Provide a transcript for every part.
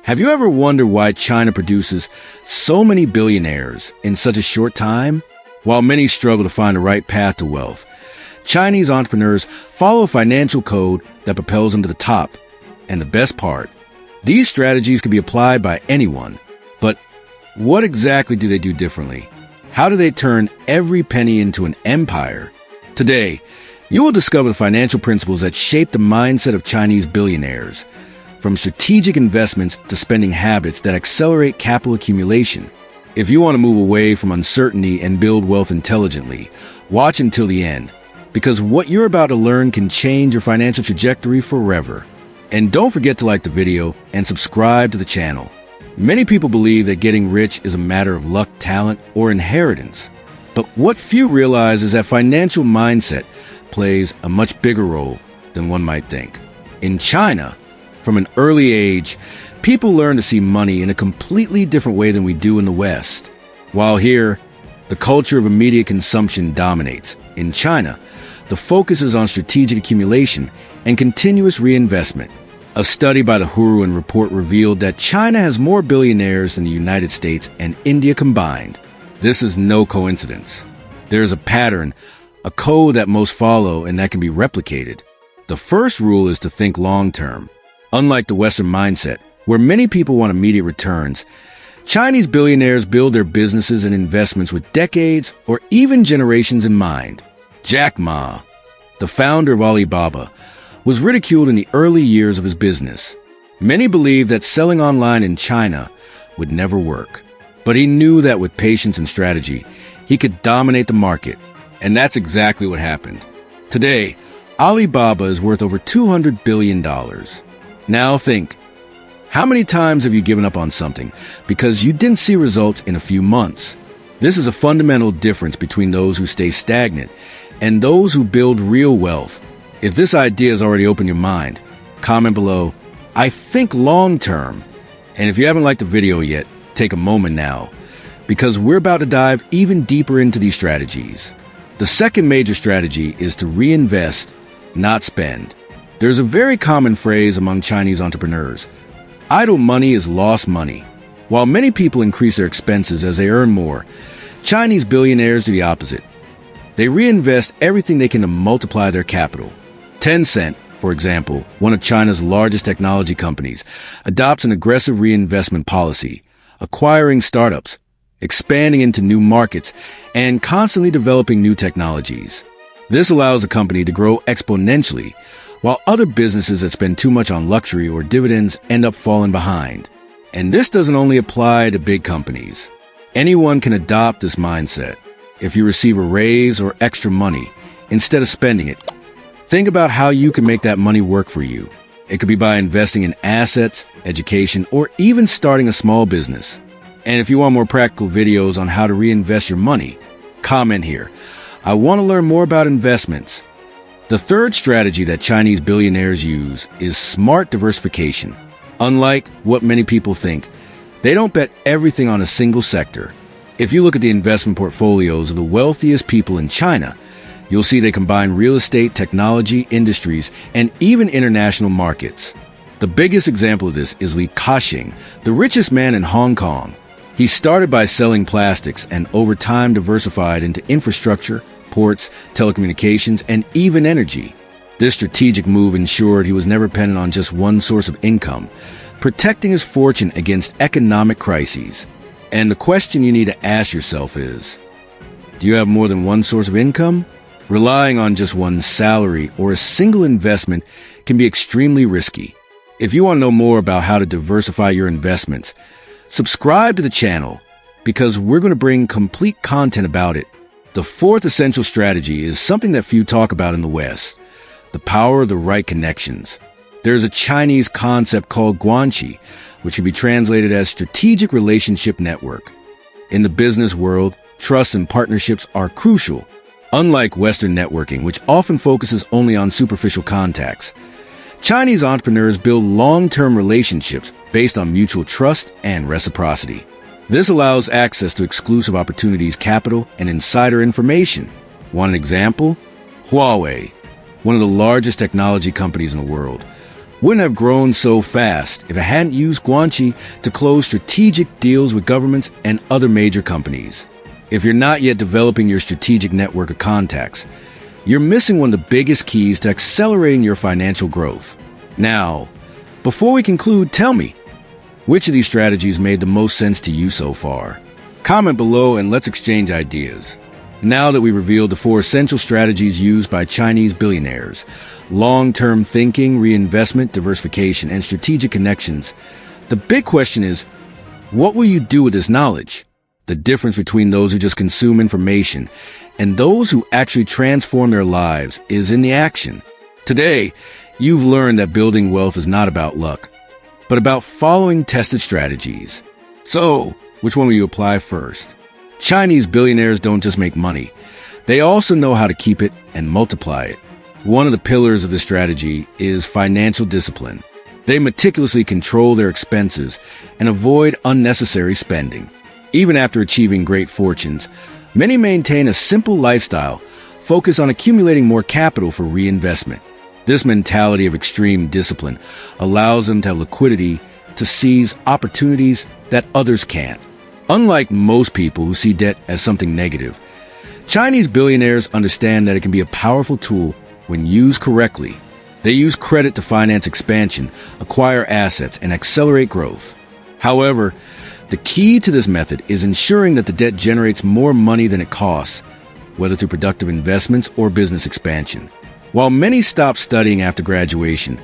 Have you ever wondered why China produces so many billionaires in such a short time? While many struggle to find the right path to wealth, Chinese entrepreneurs follow a financial code that propels them to the top. And the best part, these strategies can be applied by anyone. But what exactly do they do differently? How do they turn every penny into an empire? Today, you will discover the financial principles that shape the mindset of Chinese billionaires, from strategic investments to spending habits that accelerate capital accumulation. If you want to move away from uncertainty and build wealth intelligently, watch until the end, because what you're about to learn can change your financial trajectory forever. And don't forget to like the video and subscribe to the channel. Many people believe that getting rich is a matter of luck, talent, or inheritance. But what few realize is that financial mindset plays a much bigger role than one might think. In China, from an early age, people learn to see money in a completely different way than we do in the West. While here, the culture of immediate consumption dominates. In China, the focus is on strategic accumulation and continuous reinvestment. A study by the Hurun Report revealed that China has more billionaires than the United States and India combined. This is no coincidence. There is a pattern, a code that most follow and that can be replicated. The first rule is to think long-term. Unlike the Western mindset, where many people want immediate returns, Chinese billionaires build their businesses and investments with decades or even generations in mind. Jack Ma, the founder of Alibaba, was ridiculed in the early years of his business. Many believed that selling online in China would never work. But he knew that with patience and strategy, he could dominate the market. And that's exactly what happened. Today, Alibaba is worth over $200 billion. Now think, how many times have you given up on something because you didn't see results in a few months? This is a fundamental difference between those who stay stagnant and those who build real wealth. If this idea has already opened your mind, comment below, "I think long term." And if you haven't liked the video yet, take a moment now, because we're about to dive even deeper into these strategies. The second major strategy is to reinvest, not spend. There's a very common phrase among Chinese entrepreneurs: idle money is lost money. While many people increase their expenses as they earn more, Chinese billionaires do the opposite. They reinvest everything they can to multiply their capital. Tencent, for example, one of China's largest technology companies, adopts an aggressive reinvestment policy, acquiring startups, expanding into new markets, and constantly developing new technologies. This allows the company to grow exponentially, while other businesses that spend too much on luxury or dividends end up falling behind. And this doesn't only apply to big companies. Anyone can adopt this mindset. If you receive a raise or extra money, instead of spending it, think about how you can make that money work for you. It could be by investing in assets, education, or even starting a small business. And if you want more practical videos on how to reinvest your money, comment here. I want to learn more about investments. The third strategy that Chinese billionaires use is smart diversification. Unlike what many people think, they don't bet everything on a single sector. If you look at the investment portfolios of the wealthiest people in China, you'll see they combine real estate, technology, industries, and even international markets. The biggest example of this is Li Ka-shing, the richest man in Hong Kong. He started by selling plastics and over time diversified into infrastructure, ports, telecommunications, and even energy. This strategic move ensured he was never dependent on just one source of income, protecting his fortune against economic crises. And the question you need to ask yourself is, do you have more than one source of income? Relying on just one salary or a single investment can be extremely risky. If you want to know more about how to diversify your investments, subscribe to the channel, because we're going to bring complete content about it. The fourth essential strategy is something that few talk about in the West: the power of the right connections. There's a Chinese concept called guanxi, which can be translated as strategic relationship network. In the business world, trust and partnerships are crucial. Unlike Western networking, which often focuses only on superficial contacts, Chinese entrepreneurs build long-term relationships based on mutual trust and reciprocity. This allows access to exclusive opportunities, capital, and insider information. Want an example? Huawei, one of the largest technology companies in the world, wouldn't have grown so fast if it hadn't used guanxi to close strategic deals with governments and other major companies. If you're not yet developing your strategic network of contacts, you're missing one of the biggest keys to accelerating your financial growth. Now, before we conclude, tell me, which of these strategies made the most sense to you so far? Comment below and let's exchange ideas. Now that we've revealed the 4 essential strategies used by Chinese billionaires, long-term thinking, reinvestment, diversification, and strategic connections, the big question is, what will you do with this knowledge? The difference between those who just consume information and those who actually transform their lives is in the action. Today, you've learned that building wealth is not about luck, but about following tested strategies. So, which one will you apply first? Chinese billionaires don't just make money. They also know how to keep it and multiply it. One of the pillars of this strategy is financial discipline. They meticulously control their expenses and avoid unnecessary spending. Even after achieving great fortunes, many maintain a simple lifestyle, focused on accumulating more capital for reinvestment. This mentality of extreme discipline allows them to have liquidity to seize opportunities that others can't. Unlike most people who see debt as something negative, Chinese billionaires understand that it can be a powerful tool when used correctly. They use credit to finance expansion, acquire assets, and accelerate growth. However, the key to this method is ensuring that the debt generates more money than it costs, whether through productive investments or business expansion. While many stop studying after graduation,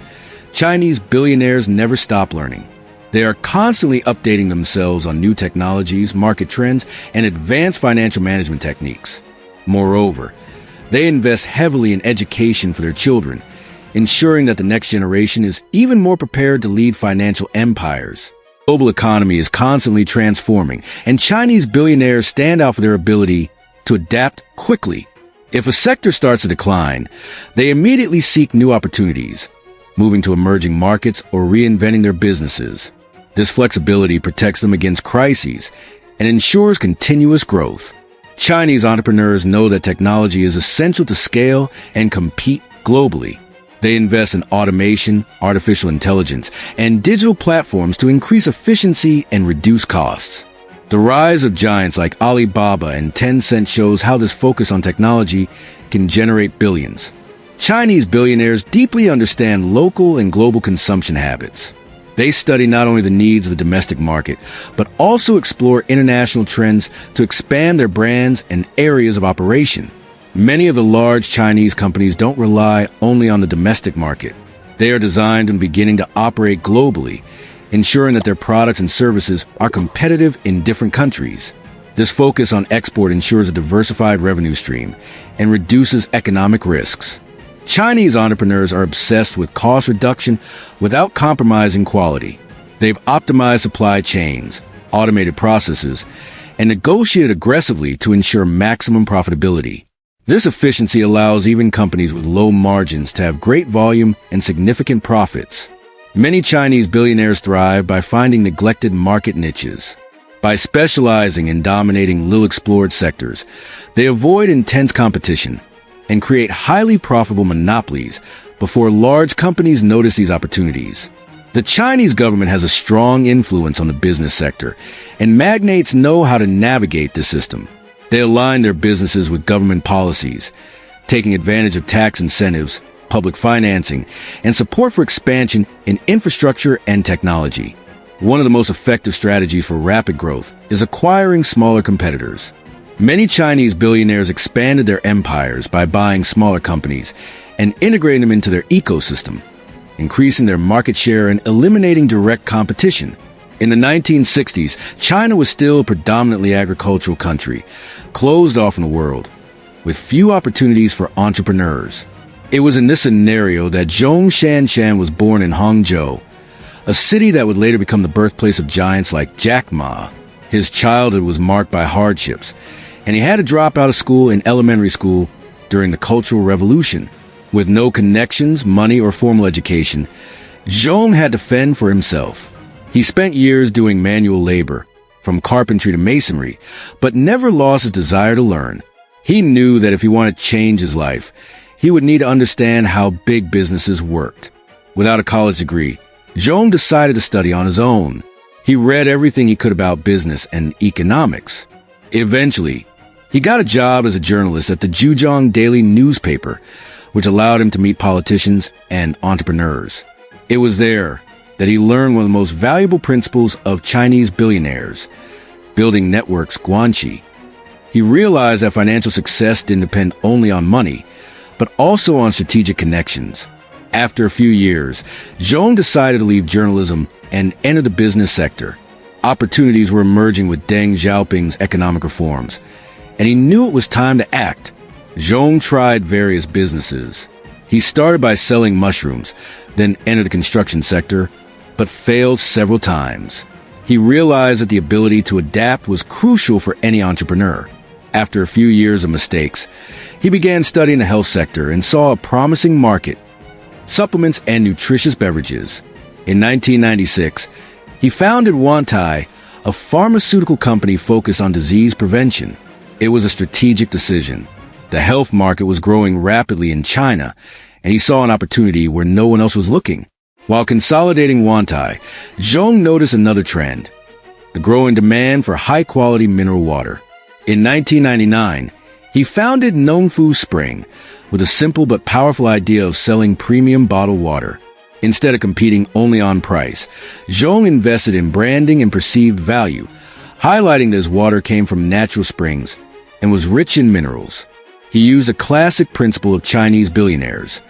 Chinese billionaires never stop learning. They are constantly updating themselves on new technologies, market trends, and advanced financial management techniques. Moreover, they invest heavily in education for their children, ensuring that the next generation is even more prepared to lead financial empires. The global economy is constantly transforming, and Chinese billionaires stand out for their ability to adapt quickly. If a sector starts to decline, they immediately seek new opportunities, moving to emerging markets or reinventing their businesses. This flexibility protects them against crises and ensures continuous growth. Chinese entrepreneurs know that technology is essential to scale and compete globally. They invest in automation, artificial intelligence, and digital platforms to increase efficiency and reduce costs. The rise of giants like Alibaba and Tencent shows how this focus on technology can generate billions. Chinese billionaires deeply understand local and global consumption habits. They study not only the needs of the domestic market, but also explore international trends to expand their brands and areas of operation. Many of the large Chinese companies don't rely only on the domestic market. They are designed and beginning to operate globally, ensuring that their products and services are competitive in different countries. This focus on export ensures a diversified revenue stream and reduces economic risks. Chinese entrepreneurs are obsessed with cost reduction without compromising quality. They've optimized supply chains, automated processes, and negotiated aggressively to ensure maximum profitability. This efficiency allows even companies with low margins to have great volume and significant profits. Many Chinese billionaires thrive by finding neglected market niches. By specializing in dominating little-explored sectors, they avoid intense competition and create highly profitable monopolies before large companies notice these opportunities. The Chinese government has a strong influence on the business sector, and magnates know how to navigate the system. They align their businesses with government policies, taking advantage of tax incentives, public financing, and support for expansion in infrastructure and technology. One of the most effective strategies for rapid growth is acquiring smaller competitors. Many Chinese billionaires expanded their empires by buying smaller companies and integrating them into their ecosystem, increasing their market share and eliminating direct competition. In the 1960s, China was still a predominantly agricultural country, closed off from the world, with few opportunities for entrepreneurs. It was in this scenario that Zhong Shanshan was born in Hangzhou, a city that would later become the birthplace of giants like Jack Ma. His childhood was marked by hardships, and he had to drop out of school in elementary school during the Cultural Revolution. With no connections, money, or formal education, Zhong had to fend for himself. He spent years doing manual labor, from carpentry to masonry, but never lost his desire to learn. He knew that if he wanted to change his life, he would need to understand how big businesses worked. Without a college degree, Zhong decided to study on his own. He read everything he could about business and economics. Eventually, he got a job as a journalist at the Zhejiang Daily newspaper, which allowed him to meet politicians and entrepreneurs. It was there that he learned one of the most valuable principles of Chinese billionaires, building networks guanxi. He realized that financial success didn't depend only on money, but also on strategic connections. After a few years, Zhong decided to leave journalism and enter the business sector. Opportunities were emerging with Deng Xiaoping's economic reforms, and he knew it was time to act. Zhong tried various businesses. He started by selling mushrooms, then entered the construction sector, but failed several times. He realized that the ability to adapt was crucial for any entrepreneur. After a few years of mistakes, he began studying the health sector and saw a promising market: supplements and nutritious beverages. In 1996, he founded Wantai, a pharmaceutical company focused on disease prevention. It was a strategic decision. The health market was growing rapidly in China, and he saw an opportunity where no one else was looking. While consolidating Wantai, Zhong noticed another trend: the growing demand for high-quality mineral water. In 1999, he founded Nongfu Spring with a simple but powerful idea of selling premium bottled water. Instead of competing only on price, Zhong invested in branding and perceived value, highlighting that his water came from natural springs and was rich in minerals. He used a classic principle of Chinese billionaires,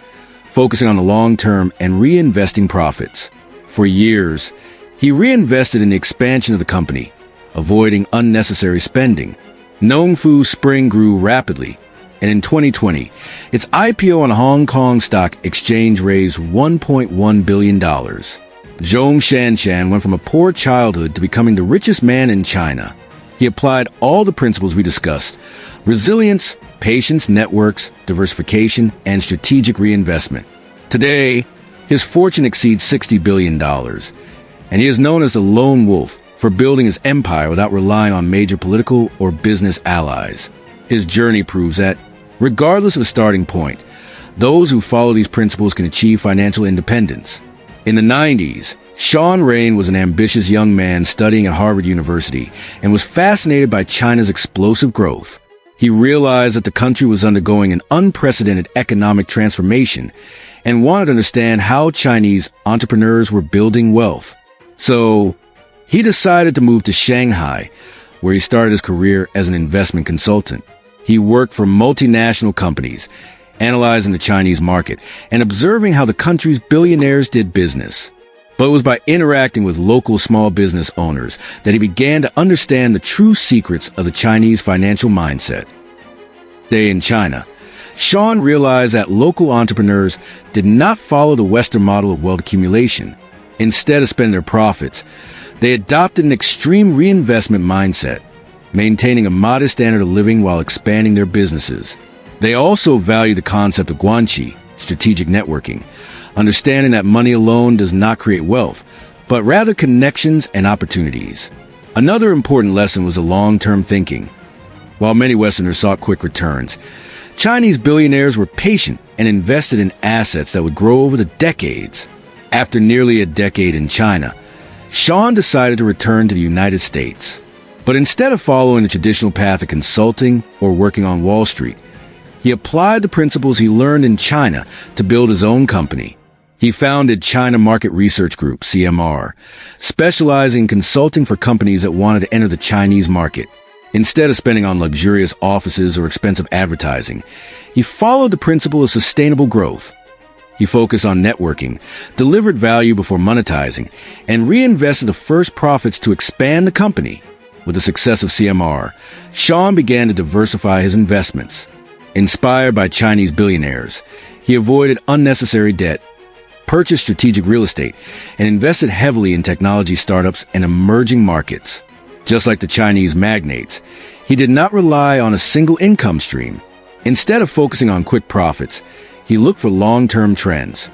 focusing on the long term and reinvesting profits. For years, he reinvested in the expansion of the company, avoiding unnecessary spending. Nongfu Spring grew rapidly, and in 2020, its IPO on Hong Kong Stock Exchange raised $1.1 billion. Zhong Shanshan went from a poor childhood to becoming the richest man in China. He applied all the principles we discussed: resilience, patience, networks, diversification, and strategic reinvestment. Today, his fortune exceeds $60 billion, and he is known as the Lone Wolf for building his empire without relying on major political or business allies. His journey proves that, regardless of the starting point, those who follow these principles can achieve financial independence. In the 90s, Sean Rain was an ambitious young man studying at Harvard University and was fascinated by China's explosive growth. He realized that the country was undergoing an unprecedented economic transformation and wanted to understand how Chinese entrepreneurs were building wealth. So, he decided to move to Shanghai, where he started his career as an investment consultant. He worked for multinational companies, analyzing the Chinese market and observing how the country's billionaires did business. But it was by interacting with local small business owners that he began to understand the true secrets of the Chinese financial mindset. Staying in China, Sean realized that local entrepreneurs did not follow the Western model of wealth accumulation. Instead of spending their profits, they adopted an extreme reinvestment mindset, maintaining a modest standard of living while expanding their businesses. They also valued the concept of guanxi, strategic networking, understanding that money alone does not create wealth, but rather connections and opportunities. Another important lesson was the long-term thinking. While many Westerners sought quick returns, Chinese billionaires were patient and invested in assets that would grow over the decades. After nearly a decade in China, Sean decided to return to the United States. But instead of following the traditional path of consulting or working on Wall Street, he applied the principles he learned in China to build his own company. He founded China Market Research Group, CMR, specializing in consulting for companies that wanted to enter the Chinese market. Instead of spending on luxurious offices or expensive advertising, he followed the principle of sustainable growth. He focused on networking, delivered value before monetizing, and reinvested the first profits to expand the company. With the success of CMR, Sean began to diversify his investments. Inspired by Chinese billionaires, he avoided unnecessary debt, purchased strategic real estate, and invested heavily in technology startups and emerging markets. Just like the Chinese magnates, he did not rely on a single income stream. Instead of focusing on quick profits, he looked for long-term trends.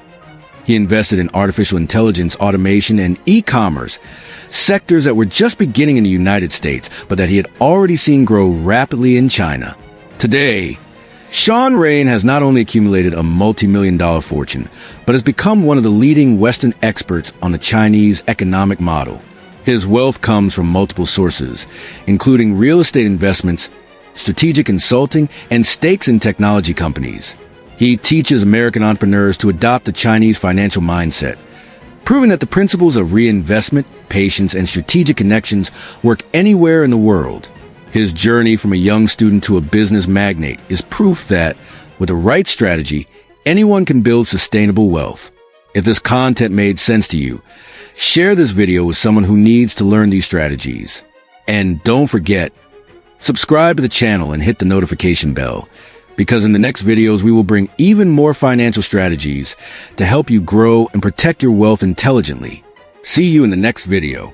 He invested in artificial intelligence, automation, and e-commerce, sectors that were just beginning in the United States, but that he had already seen grow rapidly in China. Today, Sean Rain has not only accumulated a multi-million-dollar fortune, but has become one of the leading Western experts on the Chinese economic model. His wealth comes from multiple sources, including real estate investments, strategic consulting, and stakes in technology companies. He teaches American entrepreneurs to adopt the Chinese financial mindset, proving that the principles of reinvestment, patience, and strategic connections work anywhere in the world. His journey from a young student to a business magnate is proof that, with the right strategy, anyone can build sustainable wealth. If this content made sense to you, share this video with someone who needs to learn these strategies. And don't forget, subscribe to the channel and hit the notification bell, because in the next videos we will bring even more financial strategies to help you grow and protect your wealth intelligently. See you in the next video.